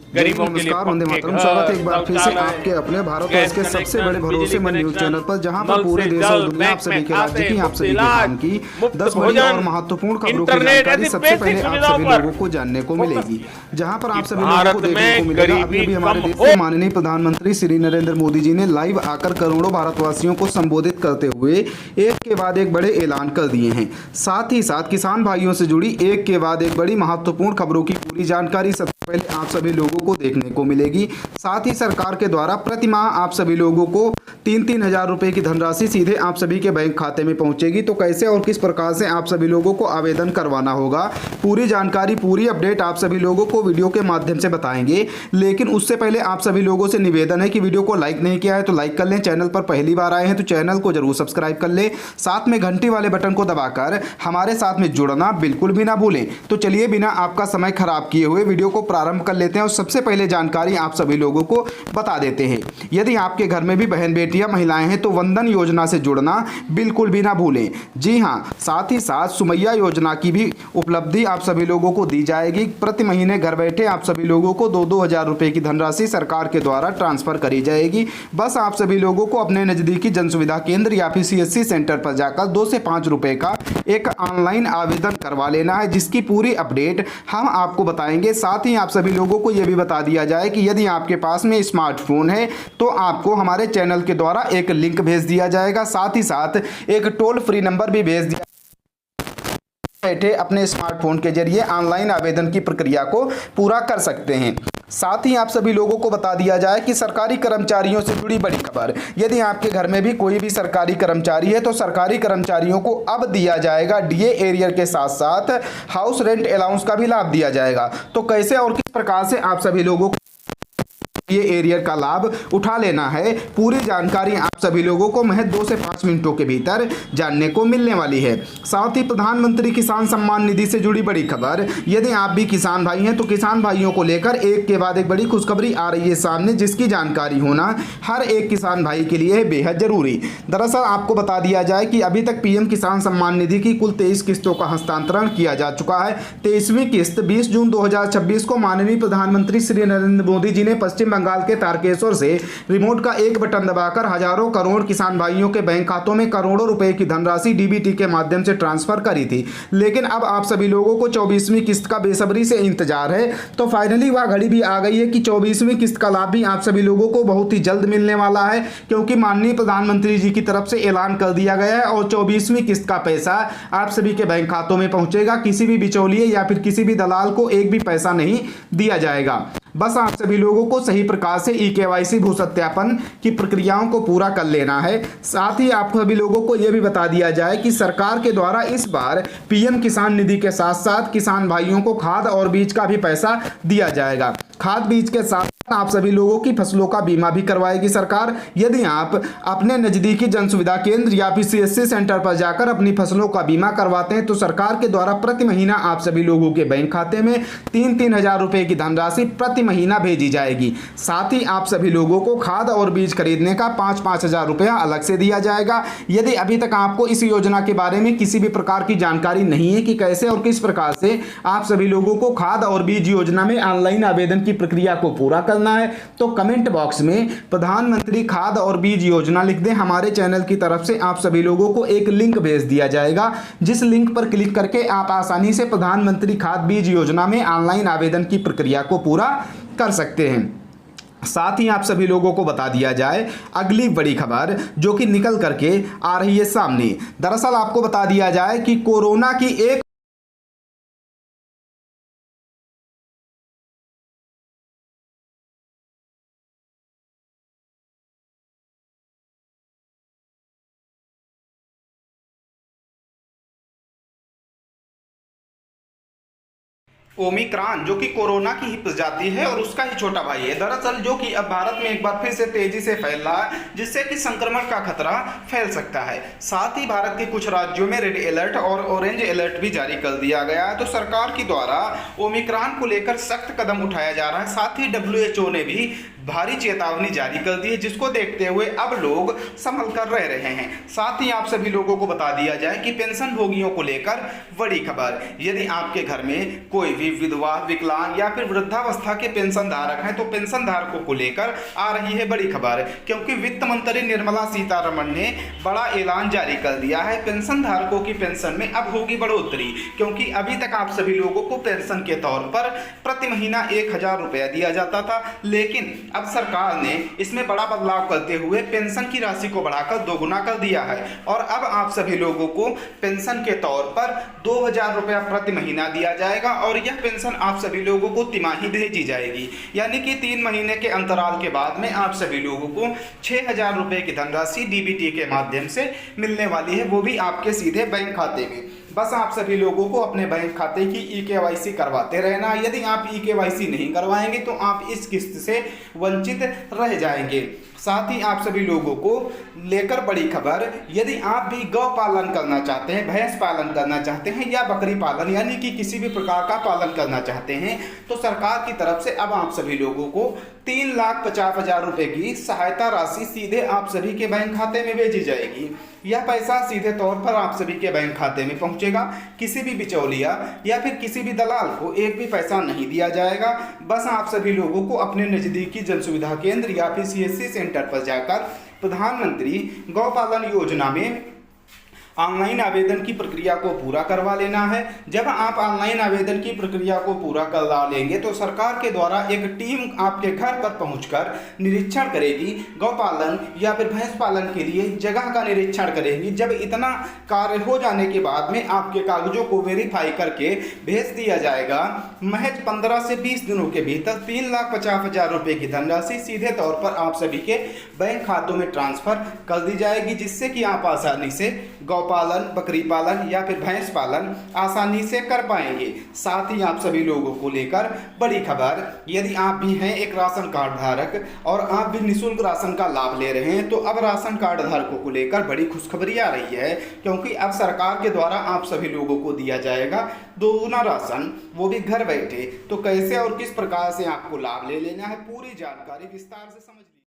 गरीबों के लिए नमस्कार, वंदे मातरम। स्वागत है एक बार फिर से आपके अपने भारत देश के सबसे बड़े भरोसेमंद न्यूज चैनल पर, जहां पर पूरे देश और दुनिया, आप सभी के राज्य की, आप सभी के काम की 10 बड़ी और महत्वपूर्ण खबरों की जानकारी सबसे पहले आप सभी लोगों को जानने को मिलेगी। जहां पर आप सभी लोगों को देखने को मिलेगा अभी हमारे देश के माननीय प्रधानमंत्री श्री नरेंद्र मोदी जी ने लाइव आकर करोड़ों भारतवासियों को संबोधित करते हुए एक के बाद एक बड़े ऐलान कर दिए हैं। साथ ही साथ किसान भाइयों से जुड़ी एक के बाद एक बड़ी महत्वपूर्ण खबरों की पूरी जानकारी सबसे पहले आप सभी लोगों को देखने को मिलेगी। साथ ही सरकार के द्वारा प्रति माह आप सभी लोगों को 3-3 हजार रुपए की धनराशि सीधे आप सभी के बैंक खाते में पहुंचेगी। तो कैसे और किस प्रकार से आप सभी लोगों को आवेदन करवाना होगा, पूरी जानकारी, पूरी अपडेट आप सभी लोगों को वीडियो के माध्यम से बताएंगे। लेकिन उससे पहले आप सभी लोगों से निवेदन है कि वीडियो को लाइक नहीं किया है तो लाइक कर लें, चैनल पर पहली बार आए हैं तो चैनल को जरूर सब्सक्राइब कर लें, साथ में घंटी वाले बटन को दबाकर हमारे साथ में जुड़ना बिल्कुल भी ना भूलें। तो चलिए बिना आपका समय खराब किए हुए वीडियो को प्रारंभ कर लेते हैं और सबसे पहले जानकारी आप सभी लोगों को बता देते हैं। यदि आपके घर में भी बहन बेटियां महिलाएं हैं तो वंदन योजना से जुड़ना बिल्कुल भी ना भूलें। जी हां, साथ ही साथ सुमैया योजना की भी उपलब्धि आप सभी लोगों को दी जाएगी। प्रति महीने घर बैठे आप सभी लोगों को 2-2 हजार रुपए की धनराशि सरकार के द्वारा ट्रांसफर करी जाएगी। बस आप सभी लोगों को अपने नजदीकी जन सुविधा केंद्र या फिर CSC सेंटर पर जाकर 2 से 5 रुपए का एक ऑनलाइन आवेदन करवा लेना है, जिसकी पूरी अपडेट हम आपको बताएंगे। साथ ही आप सभी लोगों को यह भी बता दिया जाए कि यदि आपके पास में स्मार्टफोन है तो आपको हमारे चैनल के द्वारा एक लिंक भेज दिया जाएगा। साथ ही साथ एक टोल फ्री नंबर भी भेज दिया, बैठे अपने स्मार्टफोन के जरिए ऑनलाइन आवेदन की प्रक्रिया को पूरा कर सकते हैं। साथ ही आप सभी लोगों को बता दिया जाए कि सरकारी कर्मचारियों से जुड़ी बड़ी खबर, यदि आपके घर में भी कोई भी सरकारी कर्मचारी है तो सरकारी कर्मचारियों को अब दिया जाएगा DA एरियर के साथ साथ हाउस रेंट अलाउंस का भी लाभ दिया जाएगा। तो कैसे और किस प्रकार से आप सभी लोगों को ये एरियर का लाभ उठा लेना है, पूरी जानकारी आप सभी लोगों को महज 2 से 5 मिनटों के भीतर जानने को मिलने वाली है। साथ ही प्रधानमंत्री किसान सम्मान निधि से जुड़ी बड़ी खबर, यदि आप भी किसान भाई हैं तो किसान भाइयों को लेकर एक के बाद एक बड़ी खुशखबरी आ रही है सामने, जिसकी जानकारी होना हर एक किसान भाई के लिए है बेहद जरूरी। दरअसल आपको बता दिया जाए कि अभी तक PM किसान सम्मान निधि की कुल 23 किस्तों का हस्तांतरण किया जा चुका है। 23वीं किस्त 20 जून 2026 को माननीय प्रधानमंत्री श्री नरेंद्र मोदी जी ने पश्चिम बंगाल के तारकेश्वर से रिमोट का एक बटन दबाकर हजारों करोड़ किसान भाइयों के बैंक खातों में करोड़ों रुपए की धनराशि DBT के माध्यम से ट्रांसफर करी थी। लेकिन अब आप सभी लोगों को 24वीं किस्त का बेसब्री से इंतजार है। तो फाइनली वह घड़ी भी आ गई है कि 24वीं किस्त का लाभ भी आप सभी लोगों को बहुत ही जल्द मिलने वाला है, क्योंकि माननीय प्रधानमंत्री जी की तरफ से ऐलान कर दिया गया है और 24वीं किस्त का पैसा आप सभी के बैंक खातों में पहुंचेगा। किसी भी बिचौलिए या फिर किसी भी दलाल को एक भी पैसा नहीं दिया जाएगा। बस आप सभी लोगों को सही प्रकार से eKYC भू सत्यापन की प्रक्रियाओं को पूरा कर लेना है। साथ ही आप सभी लोगों को यह भी बता दिया जाए कि सरकार के द्वारा इस बार PM किसान निधि के साथ साथ किसान भाइयों को खाद और बीज का भी पैसा दिया जाएगा। खाद बीज के साथ आप सभी लोगों की फसलों का बीमा भी करवाएगी सरकार। यदि आप अपने नजदीकी जन सुविधा केंद्र या फिर CSC सेंटर पर जाकर अपनी फसलों का बीमा करवाते हैं तो सरकार के द्वारा प्रति महीना आप सभी लोगों के बैंक खाते में 3-3 हजार रुपए की धनराशि प्रति महीना भेजी जाएगी। साथ ही आप सभी लोगों को खाद और बीज खरीदने का 5-5 हजार रुपया अलग से दिया जाएगा। यदि अभी तक आपको इस योजना के बारे में किसी भी प्रकार की जानकारी नहीं है कि कैसे और किस प्रकार से आप सभी लोगों को खाद और बीज योजना में ऑनलाइन आवेदन की प्रक्रिया को पूरा करना है, तो कमेंट बॉक्स में प्रधानमंत्री खाद और बीज योजना लिख दें। हमारे चैनल की तरफ से आप सभी लोगों को एक लिंक भेज दिया जाएगा, जिस लिंक पर क्लिक करके आप आसानी से प्रधानमंत्री खाद बीज योजना में ऑनलाइन आवेदन की प्रक्रिया को पूरा कर सकते हैं। साथ ही आप सभी लोगों को बता दिया जाए अगली बड़ी खबर जो कि निकल करके आ रही है सामने। दरअसल आपको बता दिया जाए कि कोरोना की एक ओमिक्रॉन जो कि कोरोना की ही प्रजाति है और उसका ही छोटा भाई है, दरअसल जो कि अब भारत में एक बार फिर से तेजी से फैल रहा है, जिससे कि संक्रमण का खतरा फैल सकता है। साथ ही भारत के कुछ राज्यों में रेड अलर्ट और ऑरेंज अलर्ट भी जारी कर दिया गया है। तो सरकार के द्वारा ओमिक्रॉन को लेकर सख्त कदम उठाया जा रहा है। साथ ही WHO ने भी भारी चेतावनी जारी कर दी है, जिसको देखते हुए अब लोग संभल कर रह रहे हैं। साथ ही आप सभी लोगों को बता दिया जाए कि पेंशन भोगियों को लेकर बड़ी खबर। यदि आपके घर में कोई भी विधवा, विकलांग या फिर वृद्धावस्था के पेंशन धारक हैं तो पेंशन धारकों को लेकर आ रही है बड़ी खबर, क्योंकि वित्त मंत्री निर्मला सीतारमण ने बड़ा ऐलान जारी कर दिया है। पेंशन धारकों की पेंशन में अब होगी बढ़ोतरी, क्योंकि अभी तक आप सभी लोगों को पेंशन के तौर पर प्रति महीना 1000 रुपया दिया जाता था, लेकिन अब सरकार ने इसमें बड़ा बदलाव करते हुए पेंशन की राशि को बढ़ाकर 2 गुना कर दिया है और अब आप सभी लोगों को पेंशन के तौर पर 2000 रुपया प्रति महीना दिया जाएगा और यह पेंशन आप सभी लोगों को तिमाही भेजी जाएगी, यानी कि 3 महीने के अंतराल के बाद में आप सभी लोगों को 6000 रुपये की धनराशि डीबीटी के माध्यम से मिलने वाली है, वो भी आपके सीधे बैंक खाते में। बस आप सभी लोगों को अपने बैंक खाते की ई-केवाईसी करवाते रहना। यदि आप ई-केवाईसी नहीं करवाएंगे तो आप इस किस्त से वंचित रह जाएंगे। साथ ही आप सभी लोगों को लेकर बड़ी खबर, यदि आप भी गौ पालन करना चाहते हैं, भैंस पालन करना चाहते हैं या बकरी पालन यानी कि किसी भी प्रकार का पालन करना चाहते हैं तो सरकार की तरफ से अब आप सभी लोगों को 3,50,000 रुपये की सहायता राशि सीधे आप सभी के बैंक खाते में भेजी जाएगी। यह पैसा सीधे तौर पर आप सभी के बैंक खाते में पहुंचेगा। किसी भी बिचौलिया या फिर किसी भी दलाल को एक भी पैसा नहीं दिया जाएगा। बस आप सभी लोगों को अपने नज़दीकी जन सुविधा केंद्र या फिर CSC सेंटर पर जाकर प्रधानमंत्री गौपालन योजना में ऑनलाइन आवेदन की प्रक्रिया को पूरा करवा लेना है। जब आप ऑनलाइन आवेदन की प्रक्रिया को पूरा करवा लेंगे तो सरकार के द्वारा एक टीम आपके घर पर पहुंचकर निरीक्षण करेगी। गौपालन या फिर भैंस पालन के लिए जगह का निरीक्षण करेगी। जब इतना कार्य हो जाने के बाद में आपके कागजों को वेरीफाई करके भेज दिया जाएगा। महज 15 से 20 दिनों के भीतर 3,50,000 रुपये की धनराशि सीधे तौर पर आप सभी के बैंक खातों में ट्रांसफर कर दी जाएगी, जिससे कि आप आसानी से पालन, बकरी पालन या फिर भैंस पालन आसानी से कर पाएंगे। साथ ही आप सभी लोगों को लेकर बड़ी खबर, यदि आप भी हैं एक राशन कार्ड धारक और आप भी निःशुल्क राशन का लाभ ले रहे हैं तो अब राशन कार्ड धारकों को लेकर बड़ी खुशखबरी आ रही है, क्योंकि अब सरकार के द्वारा आप सभी लोगों को दिया जाएगा 2 गुना राशन, वो भी घर बैठे। तो कैसे और किस प्रकार से आपको लाभ ले लेना है, पूरी जानकारी विस्तार से समझ लीजिए।